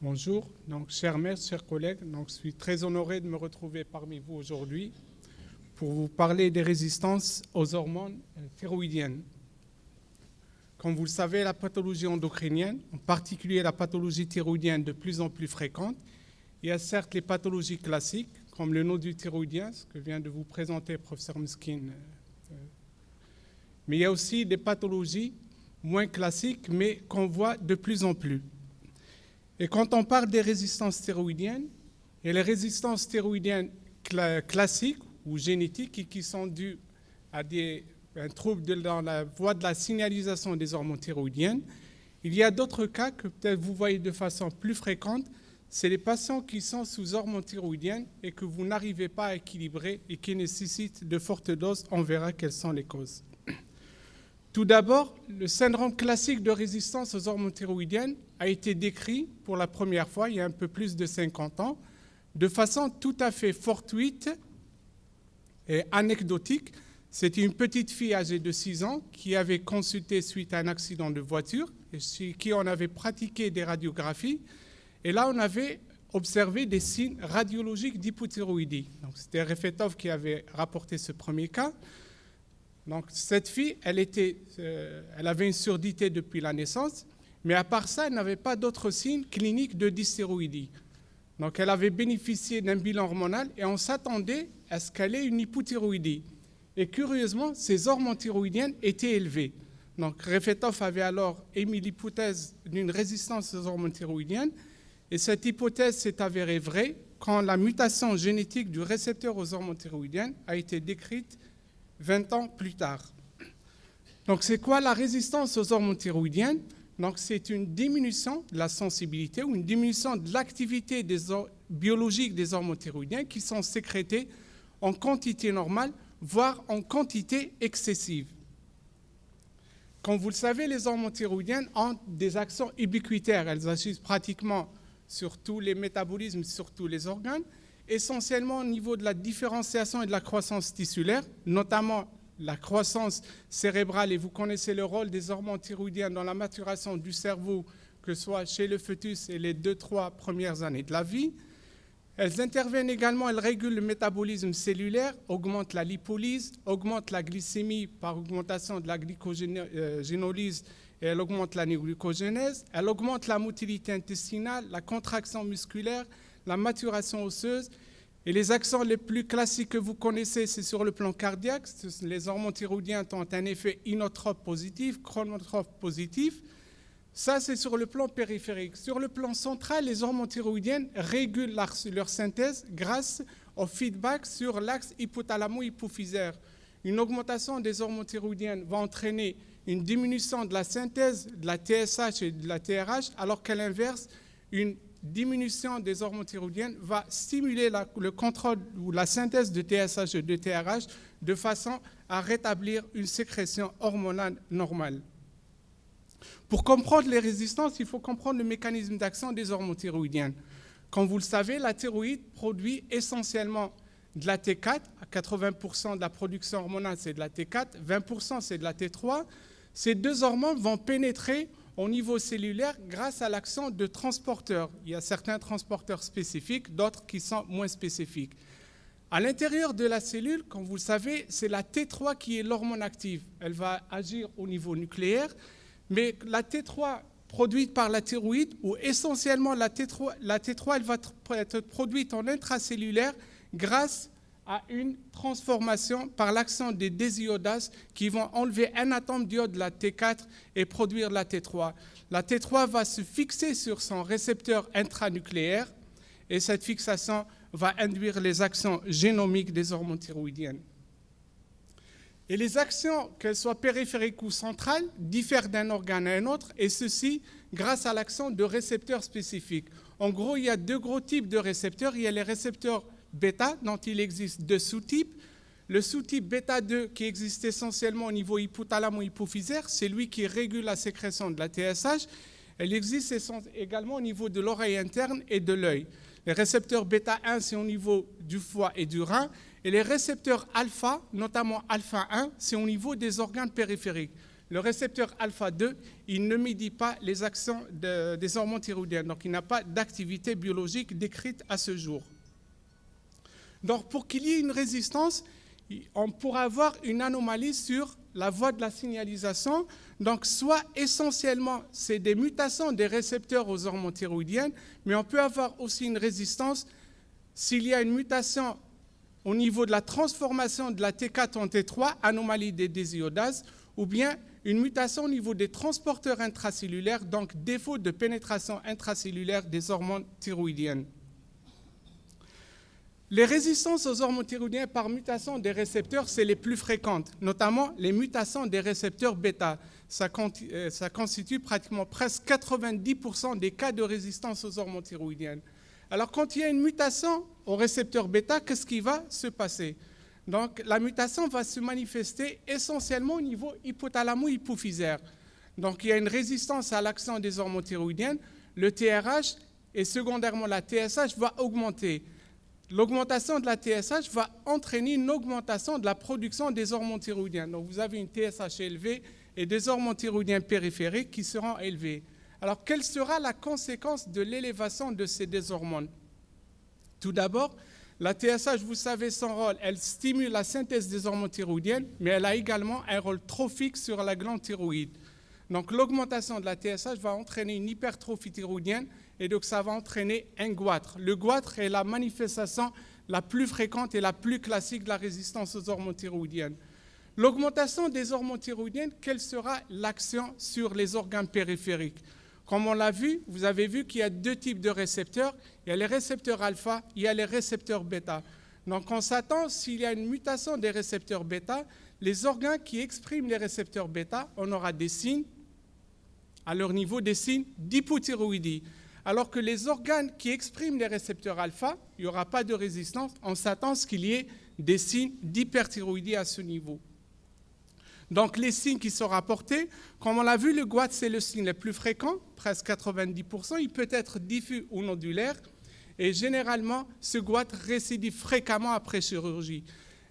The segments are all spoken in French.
Bonjour, donc chers maîtres, chers collègues, donc je suis très honoré de me retrouver parmi vous aujourd'hui pour vous parler des résistances aux hormones thyroïdiennes. Comme vous le savez, la pathologie endocrinienne, en particulier la pathologie thyroïdienne de plus en plus fréquente, il y a certes les pathologies classiques, comme le nodule thyroïdien, ce que vient de vous présenter le professeur Miskin, mais il y a aussi des pathologies moins classiques, mais qu'on voit de plus en plus. Et quand on parle des résistances thyroïdiennes, il y a les résistances thyroïdiennes classiques ou génétiques qui sont dues à un trouble dans la voie de la signalisation des hormones thyroïdiennes. Il y a d'autres cas que peut-être vous voyez de façon plus fréquente, c'est les patients qui sont sous hormones thyroïdiennes et que vous n'arrivez pas à équilibrer et qui nécessitent de fortes doses. On verra quelles sont les causes. Tout d'abord, le syndrome classique de résistance aux hormones thyroïdiennes a été décrit pour la première fois il y a un peu plus de 50 ans, de façon tout à fait fortuite et anecdotique. C'était une petite fille âgée de 6 ans qui avait consulté suite à un accident de voiture et chez qui on avait pratiqué des radiographies. Et là, on avait observé des signes radiologiques d'hypothyroïdie. Donc, c'était Refetov qui avait rapporté ce premier cas. Donc, cette fille, elle avait une surdité depuis la naissance, mais à part ça, elle n'avait pas d'autres signes cliniques de dysthyroïdie. Donc, elle avait bénéficié d'un bilan hormonal et on s'attendait à ce qu'elle ait une hypothyroïdie. Et curieusement, ses hormones thyroïdiennes étaient élevées. Donc, Refetov avait alors émis l'hypothèse d'une résistance aux hormones thyroïdiennes et cette hypothèse s'est avérée vraie quand la mutation génétique du récepteur aux hormones thyroïdiennes a été décrite 20 ans plus tard. Donc, c'est quoi la résistance aux hormones thyroïdiennes? Donc, c'est une diminution de la sensibilité ou une diminution de l'activité biologique des hormones thyroïdiennes qui sont sécrétées en quantité normale, voire en quantité excessive. Comme vous le savez, les hormones thyroïdiennes ont des actions ubiquitaires. Elles agissent pratiquement sur tous les métabolismes, sur tous les organes, essentiellement au niveau de la différenciation et de la croissance tissulaire, notamment la croissance cérébrale, et vous connaissez le rôle des hormones thyroïdiennes dans la maturation du cerveau, que ce soit chez le fœtus et les 2-3 premières années de la vie. Elles interviennent également, elles régulent le métabolisme cellulaire, augmentent la lipolyse, augmentent la glycémie par augmentation de la glycogénolyse et elles augmentent la néoglycogénèse, elles augmentent la motilité intestinale, la contraction musculaire, la maturation osseuse. Et les actions les plus classiques que vous connaissez, c'est sur le plan cardiaque. Les hormones thyroïdiennes ont un effet inotrope positif, chronotrope positif. Ça, c'est sur le plan périphérique. Sur le plan central, les hormones thyroïdiennes régulent leur synthèse grâce au feedback sur l'axe hypothalamo-hypophysaire. Une augmentation des hormones thyroïdiennes va entraîner une diminution de la synthèse de la TSH et de la TRH, alors qu'à l'inverse, une diminution des hormones thyroïdiennes va stimuler le contrôle ou la synthèse de TSH et de TRH de façon à rétablir une sécrétion hormonale normale. Pour comprendre les résistances, il faut comprendre le mécanisme d'action des hormones thyroïdiennes. Comme vous le savez, la thyroïde produit essentiellement de la T4, à 80% de la production hormonale c'est de la T4, 20% c'est de la T3. Ces deux hormones vont pénétrer au niveau cellulaire grâce à l'action de transporteurs. Il y a certains transporteurs spécifiques, d'autres qui sont moins spécifiques. À l'intérieur de la cellule, comme vous le savez, c'est la T3 qui est l'hormone active. Elle va agir au niveau nucléaire, mais la T3 produite par la thyroïde, ou essentiellement la T3 elle va être produite en intracellulaire grâce à une transformation par l'action des désyodases qui vont enlever un atome d'iode de la T4 et produire la T3. La T3 va se fixer sur son récepteur intranucléaire et cette fixation va induire les actions génomiques des hormones thyroïdiennes. Et les actions, qu'elles soient périphériques ou centrales, diffèrent d'un organe à un autre, et ceci grâce à l'action de récepteurs spécifiques. En gros, il y a deux gros types de récepteurs. Il y a les récepteurs bêta, dont il existe deux sous-types. Le sous-type bêta 2, qui existe essentiellement au niveau hypothalamo-hypophysaire, c'est lui qui régule la sécrétion de la TSH. Elle existe également au niveau de l'oreille interne et de l'œil. Les récepteurs bêta 1, c'est au niveau du foie et du rein. Et les récepteurs alpha, notamment alpha 1, c'est au niveau des organes périphériques. le récepteur alpha-2, il ne médie pas les actions des hormones thyroïdiennes. Donc, il n'a pas d'activité biologique décrite à ce jour. Donc, pour qu'il y ait une résistance, on pourra avoir une anomalie sur la voie de la signalisation. Donc, soit essentiellement, c'est des mutations des récepteurs aux hormones thyroïdiennes, mais on peut avoir aussi une résistance s'il y a une mutation au niveau de la transformation de la T4 en T3, anomalie des désiodases, ou bien une mutation au niveau des transporteurs intracellulaires, donc défaut de pénétration intracellulaire des hormones thyroïdiennes. Les résistances aux hormones thyroïdiennes par mutation des récepteurs, c'est les plus fréquentes, notamment les mutations des récepteurs bêta. Ça constitue pratiquement presque 90% des cas de résistance aux hormones thyroïdiennes. Alors, quand il y a une mutation au récepteur bêta, qu'est-ce qui va se passer? Donc, la mutation va se manifester essentiellement au niveau hypothalamo-hypophysaire. Donc, il y a une résistance à l'action des hormones thyroïdiennes. Le TRH et secondairement la TSH va augmenter. L'augmentation de la TSH va entraîner une augmentation de la production des hormones thyroïdiennes. Donc, vous avez une TSH élevée et des hormones thyroïdiennes périphériques qui seront élevées. Alors, quelle sera la conséquence de l'élévation de ces deux hormones? Tout d'abord, la TSH, vous savez son rôle, elle stimule la synthèse des hormones thyroïdiennes, mais elle a également un rôle trophique sur la glande thyroïde. Donc, l'augmentation de la TSH va entraîner une hypertrophie thyroïdienne et donc ça va entraîner un goitre. Le goitre est la manifestation la plus fréquente et la plus classique de la résistance aux hormones thyroïdiennes. L'augmentation des hormones thyroïdiennes, quelle sera l'action sur les organes périphériques? Comme on l'a vu, vous avez vu qu'il y a deux types de récepteurs. Il y a les récepteurs alpha, il y a les récepteurs bêta. Donc on s'attend, s'il y a une mutation des récepteurs bêta, les organes qui expriment les récepteurs bêta, on aura des signes, à leur niveau, des signes d'hypothyroïdie. Alors que les organes qui expriment les récepteurs alpha, il n'y aura pas de résistance, on s'attend à ce qu'il y ait des signes d'hyperthyroïdie à ce niveau. Donc, les signes qui sont rapportés, comme on l'a vu, le goitre, c'est le signe le plus fréquent, presque 90%. Il peut être diffus ou nodulaire. Et généralement, ce goitre récidive fréquemment après chirurgie.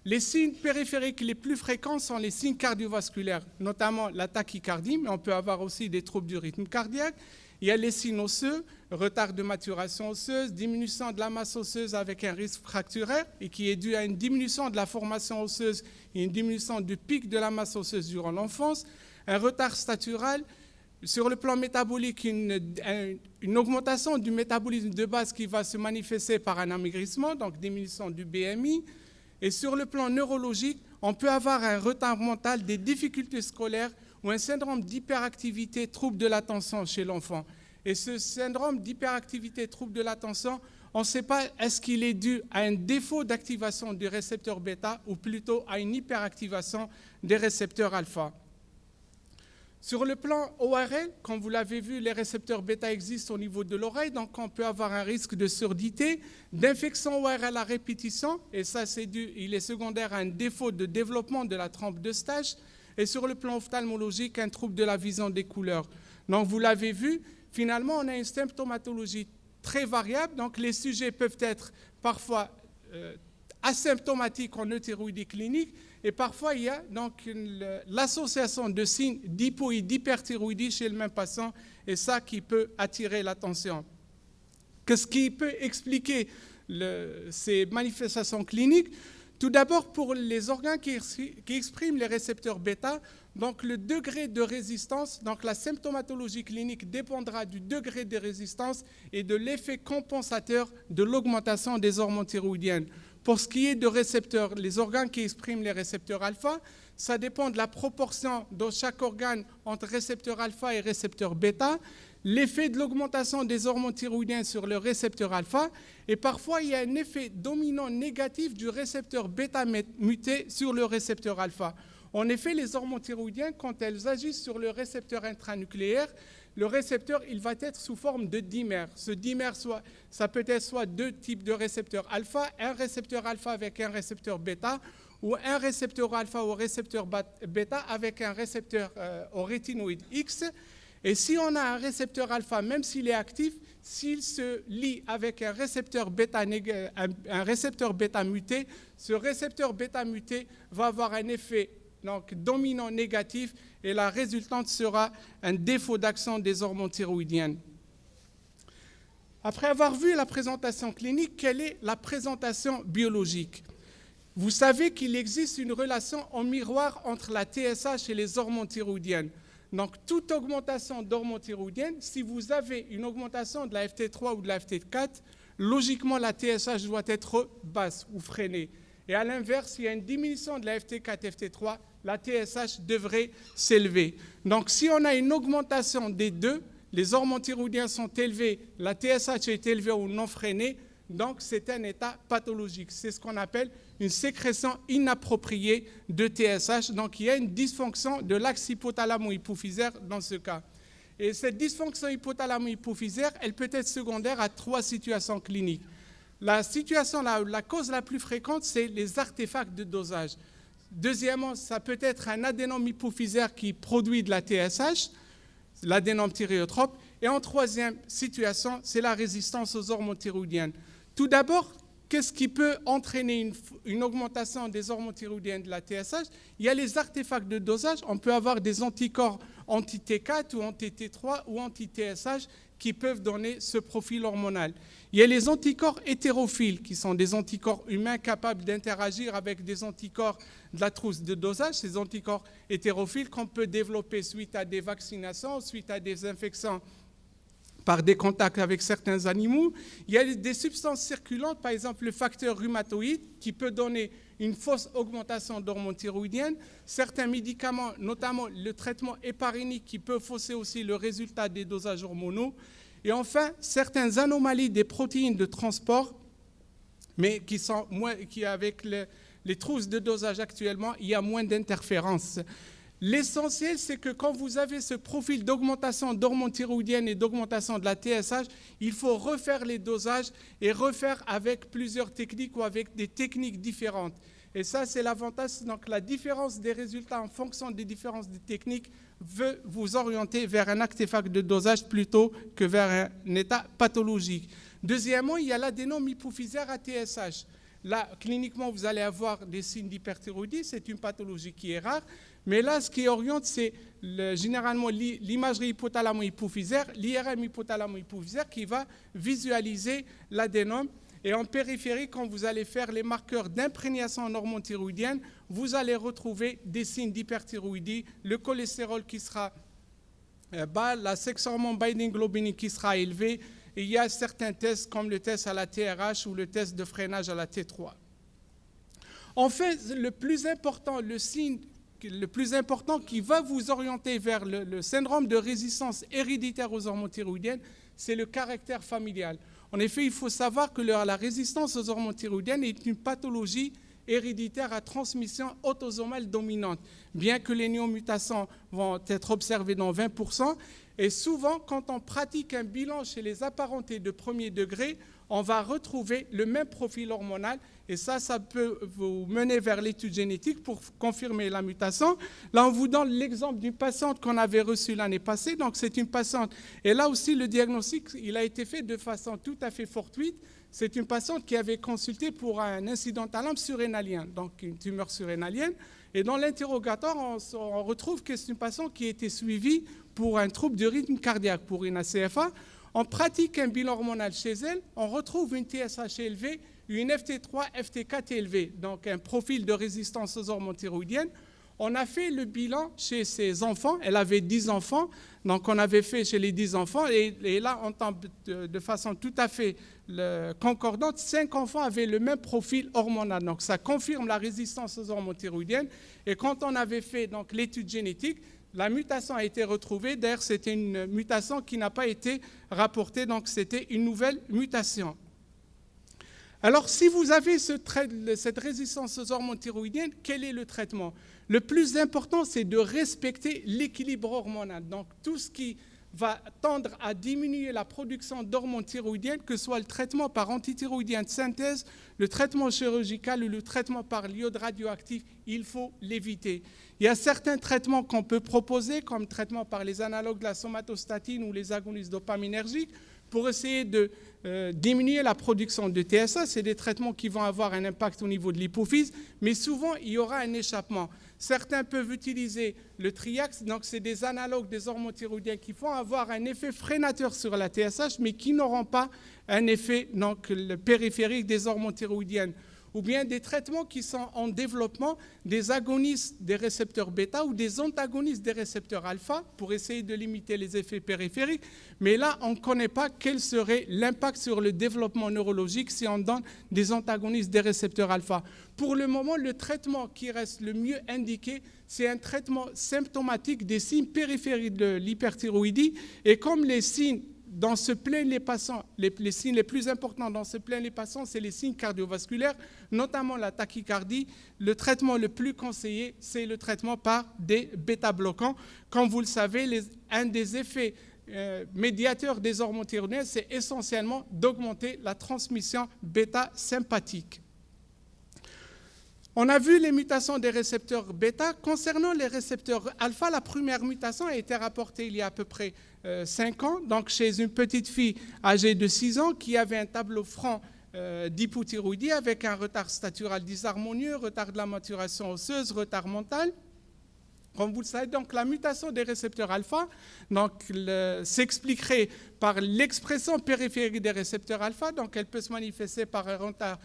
Les signes périphériques les plus fréquents sont les signes cardiovasculaires, notamment la tachycardie, mais on peut avoir aussi des troubles du rythme cardiaque. Il y a les signes osseux, retard de maturation osseuse, diminution de la masse osseuse avec un risque fracturaire et qui est dû à une diminution de la formation osseuse et une diminution du pic de la masse osseuse durant l'enfance, un retard statural. Sur le plan métabolique, une augmentation du métabolisme de base qui va se manifester par un amaigrissement, donc diminution du BMI. Et sur le plan neurologique, on peut avoir un retard mental, des difficultés scolaires ou un syndrome d'hyperactivité, trouble de l'attention chez l'enfant. Et ce syndrome d'hyperactivité, trouble de l'attention, on ne sait pas est-ce qu'il est dû à un défaut d'activation du récepteur bêta ou plutôt à une hyperactivation des récepteurs alpha. Sur le plan ORL, comme vous l'avez vu, les récepteurs bêta existent au niveau de l'oreille, donc on peut avoir un risque de surdité, d'infection ORL à répétition, et ça il est secondaire à un défaut de développement de la trompe d'Eustache, et sur le plan ophtalmologique, un trouble de la vision des couleurs. Donc vous l'avez vu, finalement on a une symptomatologie très variable, donc les sujets peuvent être parfois asymptomatiques en euthyroïdie clinique, et parfois, il y a donc l'association de signes d'hypo et d'hyperthyroïdie chez le même patient, et ça qui peut attirer l'attention. Qu'est-ce qui peut expliquer ces manifestations cliniques? Tout d'abord, pour les organes qui expriment les récepteurs bêta, donc le degré de résistance, donc la symptomatologie clinique dépendra du degré de résistance et de l'effet compensateur de l'augmentation des hormones thyroïdiennes. Pour ce qui est de récepteurs, les organes qui expriment les récepteurs alpha, ça dépend de la proportion dans chaque organe entre récepteur alpha et récepteur bêta, l'effet de l'augmentation des hormones thyroïdiennes sur le récepteur alpha, et parfois il y a un effet dominant négatif du récepteur bêta muté sur le récepteur alpha. En effet, les hormones thyroïdiennes, quand elles agissent sur le récepteur intranucléaire, le récepteur, il va être sous forme de dimère. Ce dimère, ça peut être soit deux types de récepteurs alpha, un récepteur alpha avec un récepteur bêta, ou un récepteur alpha ou récepteur bêta avec un récepteur au rétinoïde X. Et si on a un récepteur alpha, même s'il est actif, s'il se lie avec un récepteur bêta muté, ce récepteur bêta muté va avoir un effet donc dominant négatif et la résultante sera un défaut d'action des hormones thyroïdiennes. Après avoir vu la présentation clinique, quelle est la présentation biologique? Vous savez qu'il existe une relation en miroir entre la TSH et les hormones thyroïdiennes. Donc, toute augmentation d'hormones thyroïdiennes, si vous avez une augmentation de la FT3 ou de la FT4, logiquement, la TSH doit être basse ou freinée. Et à l'inverse, s'il y a une diminution de la FT4 et FT3, la TSH devrait s'élever. Donc, si on a une augmentation des deux, les hormones thyroïdiennes sont élevées, la TSH est élevée ou non freinée, donc c'est un état pathologique. C'est ce qu'on appelle une sécrétion inappropriée de TSH. Donc il y a une dysfonction de l'axe hypothalamo-hypophysaire dans ce cas. Et cette dysfonction hypothalamo-hypophysaire, elle peut être secondaire à 3 situations cliniques. La cause la plus fréquente, c'est les artefacts de dosage. Deuxièmement, ça peut être un adénome hypophysaire qui produit de la TSH, l'adénome thyréotrope. Et en troisième situation, c'est la résistance aux hormones thyroïdiennes. Tout d'abord, qu'est-ce qui peut entraîner une augmentation des hormones thyroïdiennes de la TSH? Il y a les artefacts de dosage. On peut avoir des anticorps anti-T4 ou anti-T3 ou anti-TSH qui peuvent donner ce profil hormonal. Il y a les anticorps hétérophiles, qui sont des anticorps humains capables d'interagir avec des anticorps de la trousse de dosage, ces anticorps hétérophiles qu'on peut développer suite à des vaccinations, suite à des infections par des contacts avec certains animaux. Il y a des substances circulantes, par exemple le facteur rhumatoïde, qui peut donner une fausse augmentation d'hormones thyroïdiennes. Certains médicaments, notamment le traitement héparinique, qui peut fausser aussi le résultat des dosages hormonaux. Et enfin, certaines anomalies des protéines de transport, mais qui avec les trousses de dosage actuellement, il y a moins d'interférences. L'essentiel, c'est que quand vous avez ce profil d'augmentation d'hormones thyroïdiennes et d'augmentation de la TSH, il faut refaire les dosages et refaire avec plusieurs techniques ou avec des techniques différentes. Et ça, c'est l'avantage. Donc, la différence des résultats en fonction des différences des techniques veut vous orienter vers un artefact de dosage plutôt que vers un état pathologique. Deuxièmement, il y a l'adénome hypophysaire à TSH. Là, cliniquement, vous allez avoir des signes d'hyperthyroïdie. C'est une pathologie qui est rare. Mais là, ce qui oriente, c'est généralement l'imagerie hypothalamo-hypophysaire, l'IRM hypothalamo-hypophysaire qui va visualiser l'adénome. Et en périphérie, quand vous allez faire les marqueurs d'imprégnation en hormones thyroïdiennes, vous allez retrouver des signes d'hyperthyroïdie, le cholestérol qui sera bas, la sex hormone binding globulin qui sera élevé. Et il y a certains tests comme le test à la TRH ou le test de freinage à la T3. En fait, le plus important, le signe le plus important qui va vous orienter vers le syndrome de résistance héréditaire aux hormones thyroïdiennes, c'est le caractère familial. En effet, il faut savoir que la résistance aux hormones thyroïdiennes est une pathologie héréditaire à transmission autosomale dominante, bien que les néomutations vont être observées dans 20%. Et souvent, quand on pratique un bilan chez les apparentés de premier degré, on va retrouver le même profil hormonal. Et ça peut vous mener vers l'étude génétique pour confirmer la mutation. Là, on vous donne l'exemple d'une patiente qu'on avait reçue l'année passée. Donc, c'est une patiente. Et là aussi, le diagnostic, il a été fait de façon tout à fait fortuite. C'est une patiente qui avait consulté pour un incident thalame surrénalien, donc une tumeur surrénalienne. Et dans l'interrogatoire, on retrouve que c'est une patiente qui a été suivie pour un trouble du rythme cardiaque, pour une ACFA. On pratique un bilan hormonal chez elle, on retrouve une TSH élevée, une FT3, FT4 élevée, donc un profil de résistance aux hormones thyroïdiennes. On a fait le bilan chez ses enfants, elle avait 10 enfants, donc on avait fait chez les 10 enfants, et là, on tombe de façon tout à fait concordante, 5 enfants avaient le même profil hormonal, donc ça confirme la résistance aux hormones thyroïdiennes. Et quand on avait fait donc l'étude génétique, la mutation a été retrouvée. D'ailleurs, c'était une mutation qui n'a pas été rapportée, donc c'était une nouvelle mutation. Alors, si vous avez cette résistance aux hormones thyroïdiennes, quel est le traitement? Le plus important, c'est de respecter l'équilibre hormonal. Donc, tout ce qui va tendre à diminuer la production d'hormones thyroïdiennes, que ce soit le traitement par antithyroïdien de synthèse, le traitement chirurgical ou le traitement par l'iode radioactif, il faut l'éviter. Il y a certains traitements qu'on peut proposer, comme le traitement par les analogues de la somatostatine ou les agonistes dopaminergiques, pour essayer de diminuer la production de TSH. C'est des traitements qui vont avoir un impact au niveau de l'hypophyse, mais souvent, il y aura un échappement. Certains peuvent utiliser le Triax, donc c'est des analogues des hormones thyroïdiens qui vont avoir un effet freinateur sur la TSH, mais qui n'auront pas un effet donc, le périphérique des hormones thyroïdiennes. Ou bien des traitements qui sont en développement, des agonistes des récepteurs bêta ou des antagonistes des récepteurs alpha pour essayer de limiter les effets périphériques. Mais là, on ne connaît pas quel serait l'impact sur le développement neurologique si on donne des antagonistes des récepteurs alpha. Pour le moment, le traitement qui reste le mieux indiqué, c'est un traitement symptomatique des signes périphériques de l'hyperthyroïdie. Et comme les signes dans ce plaignent les patients, les signes les plus importants dans ce plaignent les patients, c'est les signes cardiovasculaires, notamment la tachycardie. Le traitement le plus conseillé, c'est le traitement par des bêta-bloquants. Comme vous le savez, un des effets médiateurs des hormones thyroïdiennes, c'est essentiellement d'augmenter la transmission bêta-sympathique. On a vu les mutations des récepteurs bêta. Concernant les récepteurs alpha, la première mutation a été rapportée il y a à peu près 5 ans, donc chez une petite fille âgée de 6 ans qui avait un tableau franc d'hypothyroïdie avec un retard statural disharmonieux, retard de la maturation osseuse, retard mental. Comme vous le savez, donc, la mutation des récepteurs alpha s'expliquerait par l'expression périphérique des récepteurs alpha. Donc, elle peut se manifester par un retard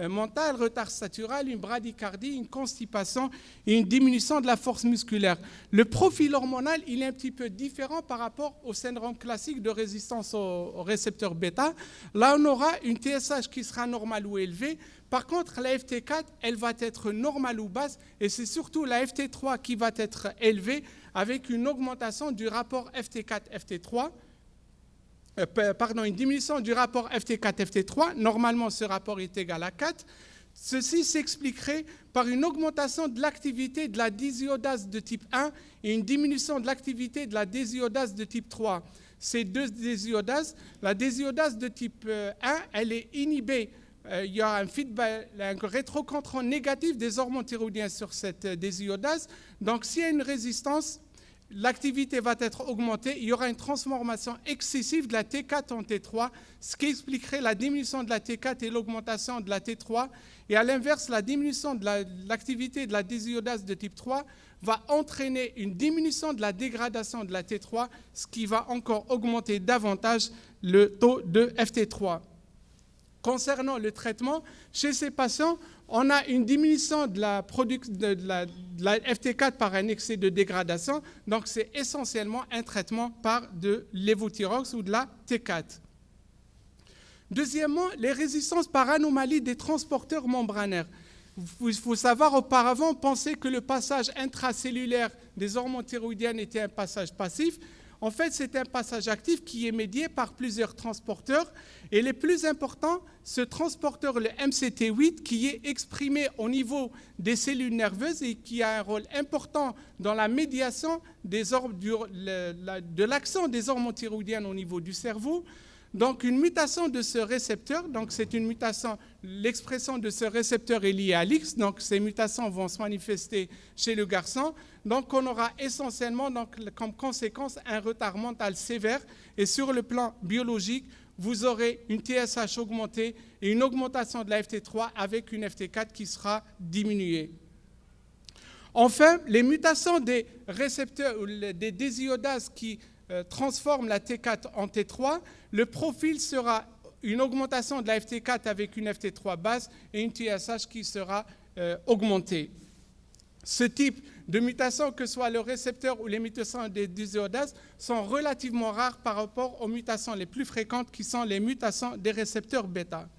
mental, retard statural, une bradycardie, une constipation et une diminution de la force musculaire. Le profil hormonal, il est un petit peu différent par rapport au syndrome classique de résistance aux récepteurs bêta. Là, on aura une TSH qui sera normale ou élevée. Par contre, la FT4, elle va être normale ou basse, et c'est surtout la FT3 qui va être élevée avec une augmentation du rapport FT4-FT3, une diminution du rapport FT4-FT3. Normalement, ce rapport est égal à 4. Ceci s'expliquerait par une augmentation de l'activité de la désiodase de type 1 et une diminution de l'activité de la désiodase de type 3. Ces deux désiodases, la désiodase de type 1, elle est inhibée. Il y a un feedback, un rétrocontrôle négatif des hormones thyroïdiennes sur cette désiodase. Donc, s'il y a une résistance, l'activité va être augmentée. Il y aura une transformation excessive de la T4 en T3, ce qui expliquerait la diminution de la T4 et l'augmentation de la T3. Et à l'inverse, la diminution de l'activité de la désiodase de type 3 va entraîner une diminution de la dégradation de la T3, ce qui va encore augmenter davantage le taux de FT3. Concernant le traitement, chez ces patients, on a une diminution de la FT4 par un excès de dégradation. Donc, c'est essentiellement un traitement par de l'évothyrox ou de la T4. Deuxièmement, les résistances par anomalie des transporteurs membranaires. Il faut savoir, auparavant, on pensait que le passage intracellulaire des hormones thyroïdiennes était un passage passif. En fait, c'est un passage actif qui est médié par plusieurs transporteurs. Et les plus importants, ce transporteur, le MCT8, qui est exprimé au niveau des cellules nerveuses et qui a un rôle important dans la médiation de l'action des hormones thyroïdiennes au niveau du cerveau. Donc, une mutation de ce récepteur, donc c'est une mutation, l'expression de ce récepteur est liée à l'X, donc ces mutations vont se manifester chez le garçon. Donc, on aura essentiellement, donc, comme conséquence, un retard mental sévère. Et sur le plan biologique, vous aurez une TSH augmentée et une augmentation de la FT3 avec une FT4 qui sera diminuée. Enfin, les mutations des récepteurs, des désiodases qui transforment la T4 en T3, le profil sera une augmentation de la FT4 avec une FT3 basse et une TSH qui sera augmentée. Ce type de mutation, que ce soit le récepteur ou les mutations des désiodases, sont relativement rares par rapport aux mutations les plus fréquentes qui sont les mutations des récepteurs bêta.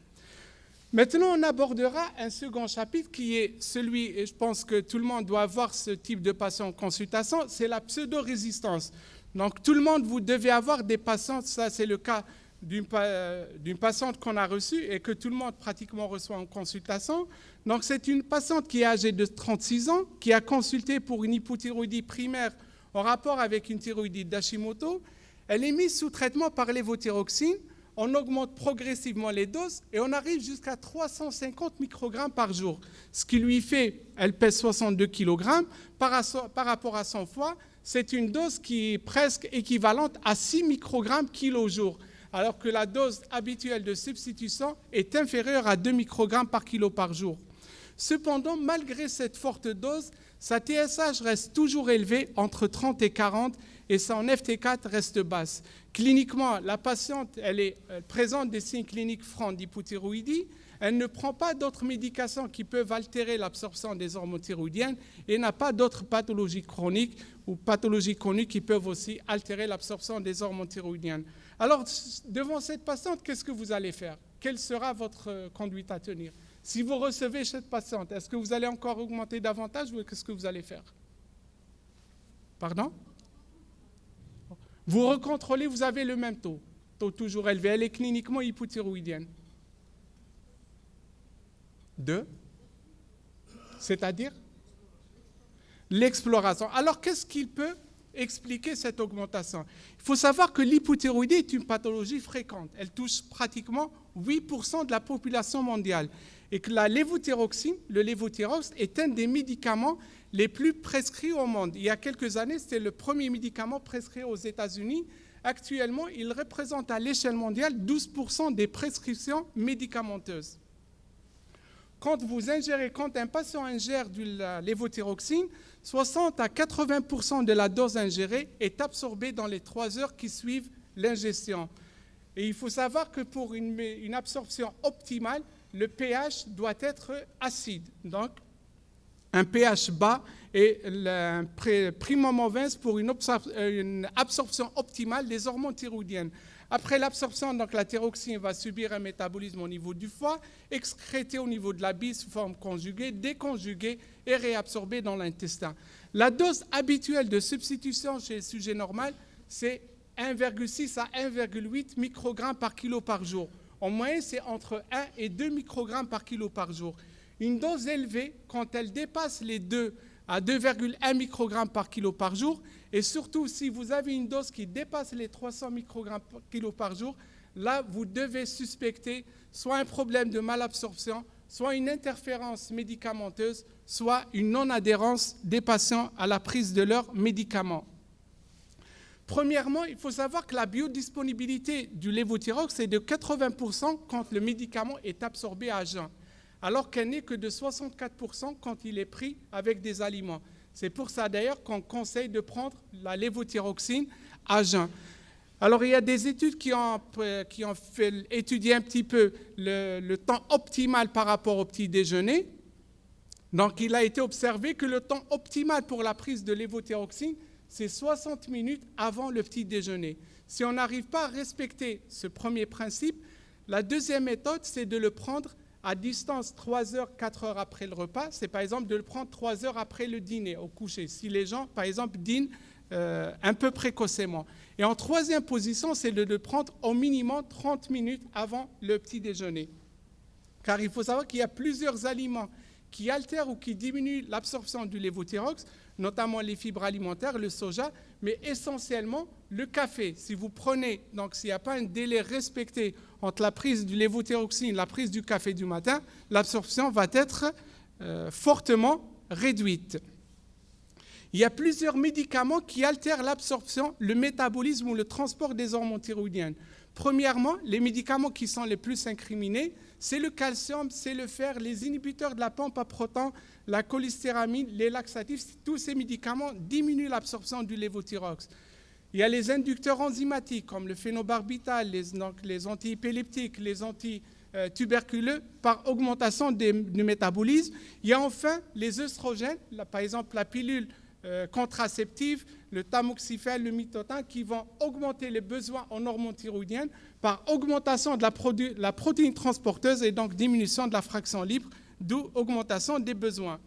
Maintenant, on abordera un second chapitre qui est celui, et je pense que tout le monde doit avoir ce type de patient en consultation, c'est la pseudo-résistance. Donc, tout le monde, vous devez avoir des patientes, ça c'est le cas d'une patiente qu'on a reçue et que tout le monde pratiquement reçoit en consultation. Donc, c'est une patiente qui est âgée de 36 ans, qui a consulté pour une hypothyroïdie primaire en rapport avec une thyroïdite d'Hashimoto. Elle est mise sous traitement par l'évothyroxine. On augmente progressivement les doses et on arrive jusqu'à 350 microgrammes par jour. Ce qui lui fait, elle pèse 62 kg. Par rapport à son foie, c'est une dose qui est presque équivalente à 6 microgrammes kilo jour. alors que la dose habituelle de substitution est inférieure à 2 microgrammes par kilo par jour. Cependant, malgré cette forte dose, sa TSH reste toujours élevée entre 30 et 40 et son FT4 reste basse. Cliniquement, la patiente elle présente des signes cliniques francs d'hypothyroïdie. Elle ne prend pas d'autres médications qui peuvent altérer l'absorption des hormones thyroïdiennes et n'a pas d'autres pathologies chroniques ou pathologies connues qui peuvent aussi altérer l'absorption des hormones thyroïdiennes. Alors, devant cette patiente, qu'est-ce que vous allez faire? Quelle sera votre conduite à tenir? Si vous recevez cette patiente, est-ce que vous allez encore augmenter davantage ou qu'est-ce que vous allez faire? Pardon? Vous recontrôlez, vous avez le même taux toujours élevé. Elle est cliniquement hypothyroïdienne. 2. C'est-à-dire l'exploration. Alors, qu'est-ce qu'il peut expliquer cette augmentation? Il faut savoir que l'hypothyroïdie est une pathologie fréquente. Elle touche pratiquement 8% de la population mondiale. Et que la lévothyroxine, le lévothyrox, est un des médicaments les plus prescrits au monde. Il y a quelques années, c'était le premier médicament prescrit aux États-Unis. Actuellement, il représente à l'échelle mondiale 12% des prescriptions médicamenteuses. Quand un patient ingère de la lévothyroxine, 60 à 80% de la dose ingérée est absorbée dans les 3 heures qui suivent l'ingestion. Et il faut savoir que pour une absorption optimale, le pH doit être acide. Donc, un pH bas est le primum movens pour une absorption optimale des hormones thyroïdiennes. Après l'absorption, donc la thyroxine va subir un métabolisme au niveau du foie, excrétée au niveau de la bile sous forme conjuguée, déconjuguée et réabsorbée dans l'intestin. La dose habituelle de substitution chez le sujet normal, c'est 1,6 à 1,8 microgrammes par kilo par jour. En moyenne, c'est entre 1 et 2 microgrammes par kilo par jour. Une dose élevée, quand elle dépasse les 2 à 2,1 microgrammes par kilo par jour, et surtout si vous avez une dose qui dépasse les 300 microgrammes par kilo par jour, là, vous devez suspecter soit un problème de malabsorption, soit une interférence médicamenteuse, soit une non-adhérence des patients à la prise de leurs médicaments. Premièrement, il faut savoir que la biodisponibilité du lévothyrox est de 80% quand le médicament est absorbé à jeun, alors qu'elle n'est que de 64% quand il est pris avec des aliments. C'est pour ça d'ailleurs qu'on conseille de prendre la lévothyroxine à jeun. Alors il y a des études qui ont fait étudier un petit peu le temps optimal par rapport au petit déjeuner. Donc il a été observé que le temps optimal pour la prise de lévothyroxine, c'est 60 minutes avant le petit déjeuner. Si on n'arrive pas à respecter ce premier principe, la deuxième méthode, c'est de le prendre à distance 3 heures, 4 heures après le repas. C'est par exemple de le prendre 3 heures après le dîner, au coucher. Si les gens, par exemple, dînent un peu précocement. Et en troisième position, c'est de le prendre au minimum 30 minutes avant le petit déjeuner. Car il faut savoir qu'il y a plusieurs aliments qui altèrent ou qui diminuent l'absorption du lévothyrox, notamment les fibres alimentaires, le soja, mais essentiellement le café. Si vous prenez, donc s'il n'y a pas un délai respecté entre la prise du lévothyroxine et la prise du café du matin, l'absorption va être fortement réduite. Il y a plusieurs médicaments qui altèrent l'absorption, le métabolisme ou le transport des hormones thyroïdiennes. Premièrement, les médicaments qui sont les plus incriminés, c'est le calcium, c'est le fer, les inhibiteurs de la pompe à protons, la cholestéramine, les laxatifs. Tous ces médicaments diminuent l'absorption du lévothyrox. Il y a les inducteurs enzymatiques comme le phénobarbital, les antiépileptiques, les antituberculeux par augmentation du métabolisme. Il y a enfin les œstrogènes, par exemple la pilule contraceptive, le tamoxifène, le mitotin, qui vont augmenter les besoins en hormones thyroïdiennes par augmentation de la protéine transporteuse et donc diminution de la fraction libre, d'où augmentation des besoins.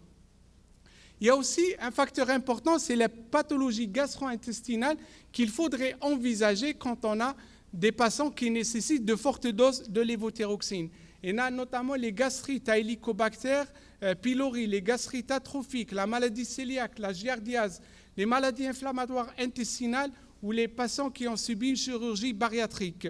Il y a aussi un facteur important, c'est la pathologie gastro-intestinale qu'il faudrait envisager quand on a des patients qui nécessitent de fortes doses de lévothyroxine. Et on a notamment les gastrites à Helicobacter pylori, les gastrites atrophiques, la maladie cœliaque, la giardiase, les maladies inflammatoires intestinales ou les patients qui ont subi une chirurgie bariatrique.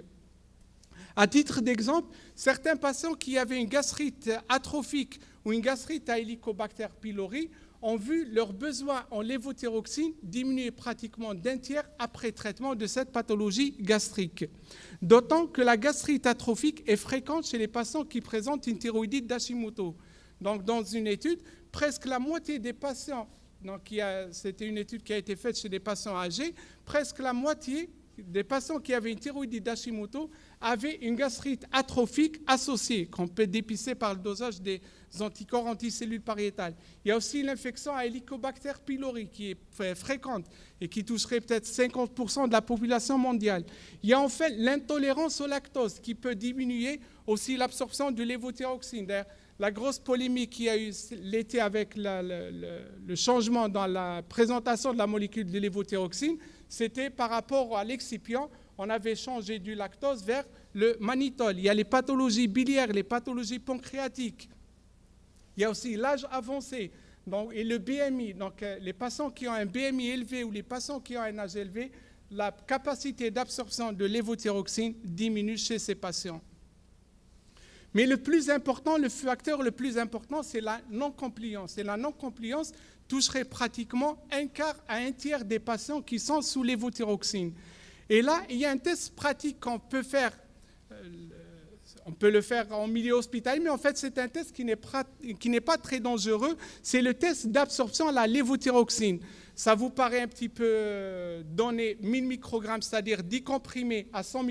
À titre d'exemple, certains patients qui avaient une gastrite atrophique ou une gastrite à Helicobacter pylori ont vu leurs besoins en lévothyroxine diminuer pratiquement d'un tiers après traitement de cette pathologie gastrique. D'autant que la gastrite atrophique est fréquente chez les patients qui présentent une thyroïdite d'Hashimoto. Donc, dans une étude, presque la moitié des patients, c'était une étude qui a été faite chez des patients âgés, presque la moitié des patients qui avaient une thyroïdite d'Hashimoto avaient une gastrite atrophique associée, qu'on peut dépister par le dosage des anticorps anticellules pariétales. Il y a aussi l'infection à Helicobacter pylori qui est fréquente et qui toucherait peut-être 50% de la population mondiale. Il y a en fait l'intolérance au lactose qui peut diminuer aussi l'absorption de lévothyroxine. D'ailleurs, la grosse polémique qu'il y a eu l'été avec le changement dans la présentation de la molécule de lévothyroxine, c'était par rapport à l'excipient. On avait changé du lactose vers le mannitol. Il y a les pathologies biliaires, les pathologies pancréatiques. Il y a aussi l'âge avancé et le BMI. Donc, les patients qui ont un BMI élevé ou les patients qui ont un âge élevé, la capacité d'absorption de lévothyroxine diminue chez ces patients. Mais le facteur le plus important, c'est la non-compliance. Et la non-compliance toucherait pratiquement un quart à un tiers des patients qui sont sous lévothyroxine. Et là, il y a un test pratique qu'on peut faire. On peut le faire en milieu hospitalier, mais en fait, c'est un test qui n'est pas très dangereux. C'est le test d'absorption à la lévothyroxine. Ça vous paraît un petit peu donner 1000 microgrammes, c'est-à-dire 10 comprimés à 100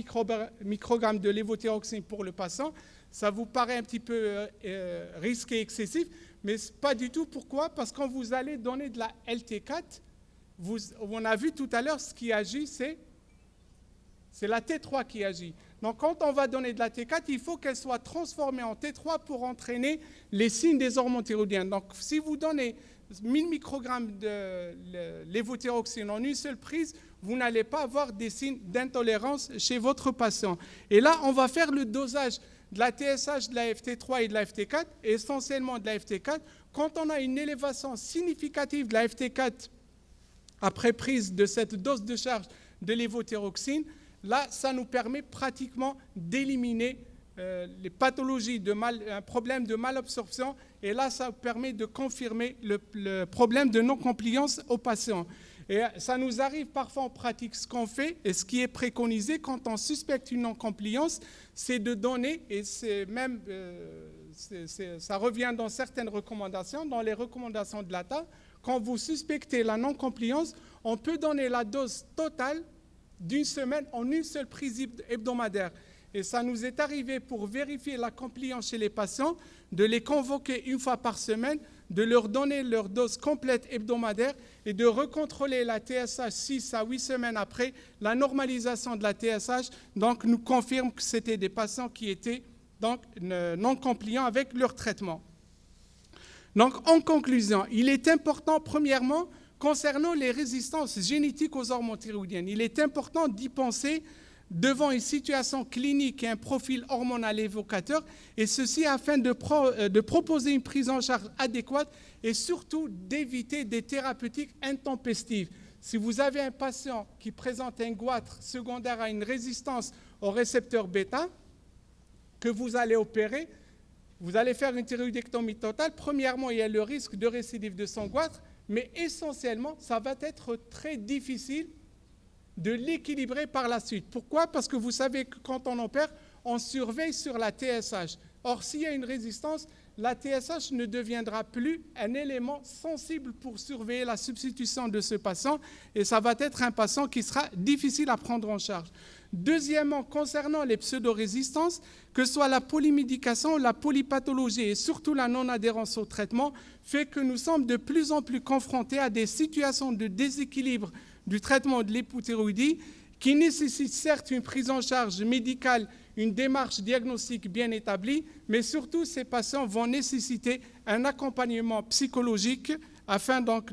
microgrammes de lévothyroxine pour le patient. Ça vous paraît un petit peu risqué, excessif, mais pas du tout. Pourquoi? Parce que quand vous allez donner de la LT4, on a vu tout à l'heure, ce qui agit, c'est la T3 qui agit. Donc, quand on va donner de la T4, il faut qu'elle soit transformée en T3 pour entraîner les signes des hormones thyroïdiennes. Donc, si vous donnez 1000 microgrammes de lévothyroxine en une seule prise, vous n'allez pas avoir des signes d'intolérance chez votre patient. Et là, on va faire le dosage de la TSH, de la FT3 et de la FT4, et essentiellement de la FT4. Quand on a une élévation significative de la FT4 après prise de cette dose de charge de lévothyroxine, là, ça nous permet pratiquement d'éliminer les pathologies, un problème de malabsorption, et là, ça permet de confirmer le problème de non-compliance au patient. Et ça nous arrive parfois en pratique, ce qu'on fait, et ce qui est préconisé quand on suspecte une non-compliance, c'est de donner, et ça revient dans certaines recommandations, dans les recommandations de l'ATA, quand vous suspectez la non-compliance, on peut donner la dose totale d'une semaine en une seule prise hebdomadaire. Et ça nous est arrivé pour vérifier la compliance chez les patients, de les convoquer une fois par semaine, de leur donner leur dose complète hebdomadaire et de recontrôler la TSH 6 à 8 semaines après. La normalisation de la TSH donc, nous confirme que c'était des patients qui étaient donc, non compliants avec leur traitement. Donc, en conclusion, il est important, premièrement, concernant les résistances génétiques aux hormones thyroïdiennes, il est important d'y penser devant une situation clinique et un profil hormonal évocateur, et ceci afin de proposer une prise en charge adéquate et surtout d'éviter des thérapeutiques intempestives. Si vous avez un patient qui présente un goitre secondaire à une résistance au récepteur bêta, que vous allez opérer, vous allez faire une thyroïdectomie totale. Premièrement, il y a le risque de récidive de son goitre, mais essentiellement, ça va être très difficile de l'équilibrer par la suite. Pourquoi? Parce que vous savez que quand on opère, on surveille sur la TSH. Or, s'il y a une résistance, la TSH ne deviendra plus un élément sensible pour surveiller la substitution de ce patient, et ça va être un patient qui sera difficile à prendre en charge. Deuxièmement, concernant les pseudo-résistances, que ce soit la polymédication, la polypathologie et surtout la non-adhérence au traitement, fait que nous sommes de plus en plus confrontés à des situations de déséquilibre du traitement de l'hypothyroïdie qui nécessitent certes une prise en charge médicale, une démarche diagnostique bien établie, mais surtout ces patients vont nécessiter un accompagnement psychologique afin donc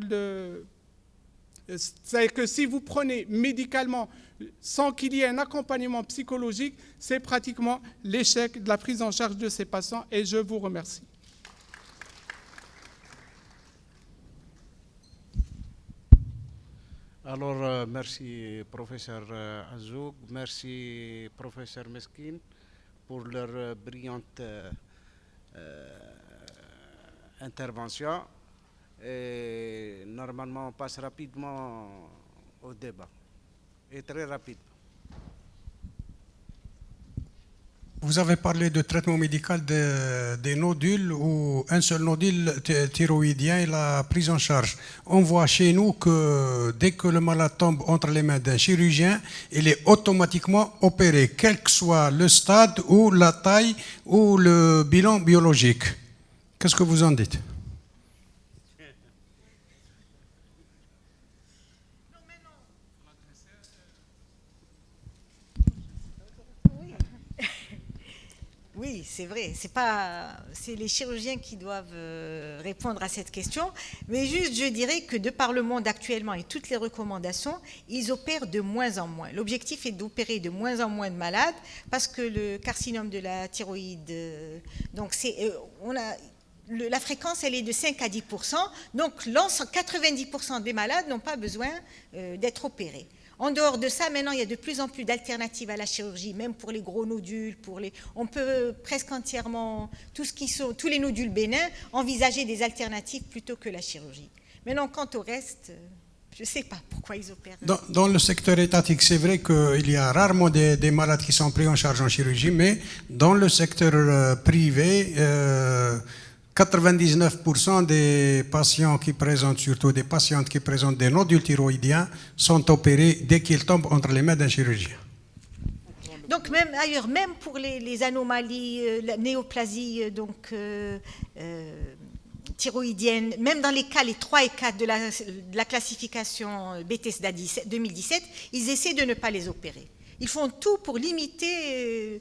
c'est que si vous prenez médicalement sans qu'il y ait un accompagnement psychologique, c'est pratiquement l'échec de la prise en charge de ces patients, et je vous remercie. Alors, merci professeur Azoug, merci professeur Meskin pour leur brillante intervention. Et normalement, on passe rapidement au débat. Et très rapide. Vous avez parlé de traitement médical des nodules ou un seul nodule thyroïdien et la prise en charge. On voit chez nous que dès que le malade tombe entre les mains d'un chirurgien, il est automatiquement opéré, quel que soit le stade ou la taille ou le bilan biologique. Qu'est-ce que vous en dites? Oui, c'est vrai. C'est les chirurgiens qui doivent répondre à cette question. Mais juste, je dirais que de par le monde actuellement et toutes les recommandations, ils opèrent de moins en moins. L'objectif est d'opérer de moins en moins de malades parce que le carcinome de la thyroïde, la fréquence, elle est de 5 à 10%. Donc, 90% des malades n'ont pas besoin d'être opérés. En dehors de ça, maintenant, il y a de plus en plus d'alternatives à la chirurgie, même pour les gros nodules. On peut presque entièrement, tous les nodules bénins, envisager des alternatives plutôt que la chirurgie. Maintenant, quant au reste, je ne sais pas pourquoi ils opèrent. Dans le secteur étatique, c'est vrai qu'il y a rarement des malades qui sont pris en charge en chirurgie, mais dans le secteur privé, 99% des patients qui présentent, surtout des patientes qui présentent des nodules thyroïdiens, sont opérés dès qu'ils tombent entre les mains d'un chirurgien. Donc même pour les anomalies, la néoplasie thyroïdienne, même dans les cas, les 3 et 4 de la classification Bethesda 2017, ils essaient de ne pas les opérer. Ils font tout pour limiter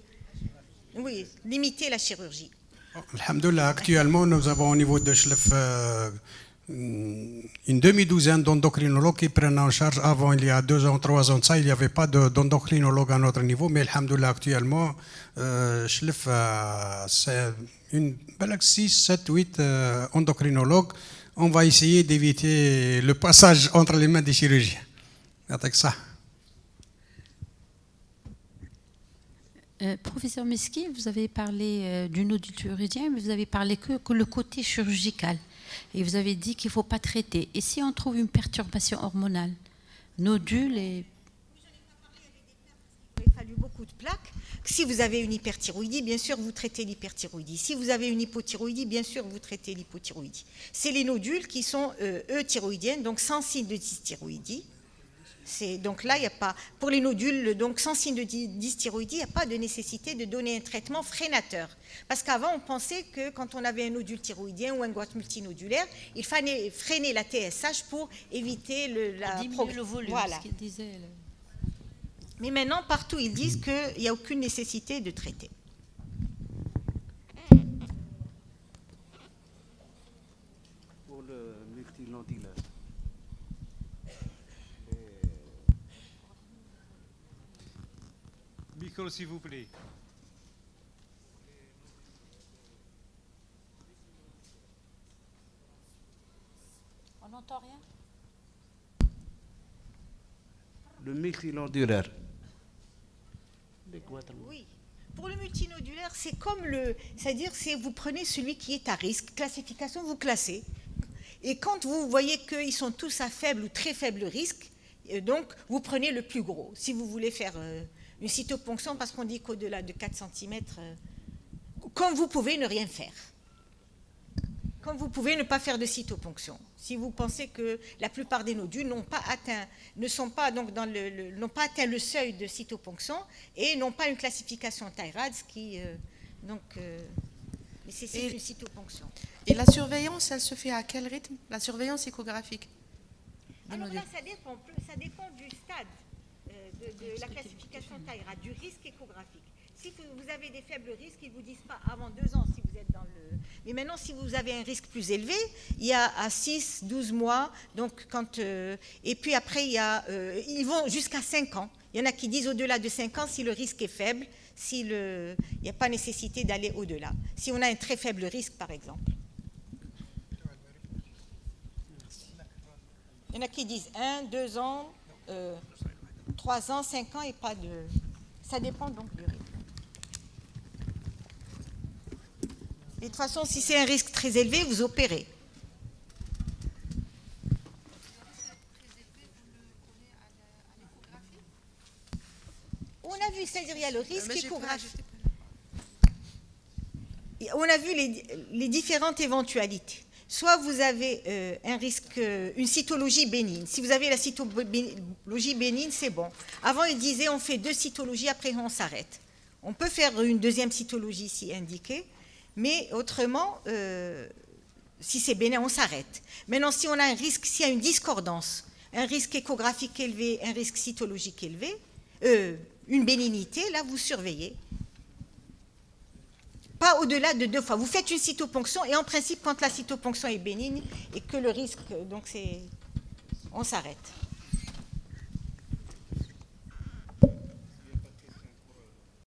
la chirurgie. Alhamdoulilah, actuellement, nous avons au niveau de Chlef une demi-douzaine d'endocrinologues qui prennent en charge. Avant, il y a 2 ans, 3 ans de ça, il n'y avait pas d'endocrinologue à notre niveau, mais alhamdoulilah, actuellement, Chlef, c'est une belle 6, 7, 8 endocrinologues. On va essayer d'éviter le passage entre les mains des chirurgiens. Avec ça. Professeur Meski, vous avez parlé du nodule thyroïdien, mais vous avez parlé que le côté chirurgical. Et vous avez dit qu'il ne faut pas traiter. Et si on trouve une perturbation hormonale, nodule et... Il a fallu beaucoup de plaques. Si vous avez une hyperthyroïdie, bien sûr, vous traitez l'hyperthyroïdie. Si vous avez une hypothyroïdie, bien sûr, vous traitez l'hypothyroïdie. C'est les nodules qui sont euthyroïdiennes, donc sans signe de dysthyroïdie. Donc là, il n'y a pas, pour les nodules donc sans signe de dysthyroïdie, il n'y a pas de nécessité de donner un traitement freinateur. Parce qu'avant, on pensait que quand on avait un nodule thyroïdien ou un goître multinodulaire, il fallait freiner la TSH pour éviter diminuer le volume. Voilà. Ce qu'il disait, Mais maintenant, partout, ils disent qu'il n'y a aucune nécessité de traiter. Pour le multinodulaire. Micro, s'il vous plaît. On n'entend rien? Le multinodulaire. Oui. Pour le multinodulaire, c'est comme c'est-à-dire vous prenez celui qui est à risque, classification, vous classez. Et quand vous voyez qu'ils sont tous à faible ou très faible risque, donc vous prenez le plus gros. Si vous voulez faire une cytoponction, parce qu'on dit qu'au-delà de 4 cm, comme vous pouvez ne rien faire. Comme vous pouvez ne pas faire de cytoponction. Si vous pensez que la plupart des nodules n'ont pas atteint le seuil de cytoponction et n'ont pas une classification TI-RADS qui nécessite une cytoponction. Et la surveillance, elle se fait à quel rythme? La surveillance échographique? Alors là, ça dépend du stade de la classification TI-RADS, du risque échographique. Si vous avez des faibles risques, ils ne vous disent pas avant 2 ans si vous êtes dans le... Mais maintenant, si vous avez un risque plus élevé, il y a à 6, 12 mois, donc et puis après, ils vont jusqu'à 5 ans. Il y en a qui disent au-delà de 5 ans si le risque est faible, il n'y a pas nécessité d'aller au-delà. Si on a un très faible risque, par exemple. Il y en a qui disent 1, 2 ans, 3 ans, 5 ans et pas de... Ça dépend donc du rythme. Et de toute façon, si c'est un risque très élevé, vous opérez. y a le risque Mais j'ai pas échographique. ajouté. On a vu les différentes éventualités. Soit vous avez un risque, une cytologie bénigne. Si vous avez la cytologie bénigne, c'est bon. Avant, il disait on fait 2 cytologies, après on s'arrête. On peut faire une deuxième cytologie si indiquée, mais autrement, si c'est bénin, on s'arrête. Maintenant, si on a un risque, s'il y a une discordance, un risque échographique élevé, un risque cytologique élevé, une bénignité, là, vous surveillez. Pas au-delà de 2 fois. Vous faites une cytoponction et en principe, quand la cytoponction est bénigne et que le risque, donc on s'arrête.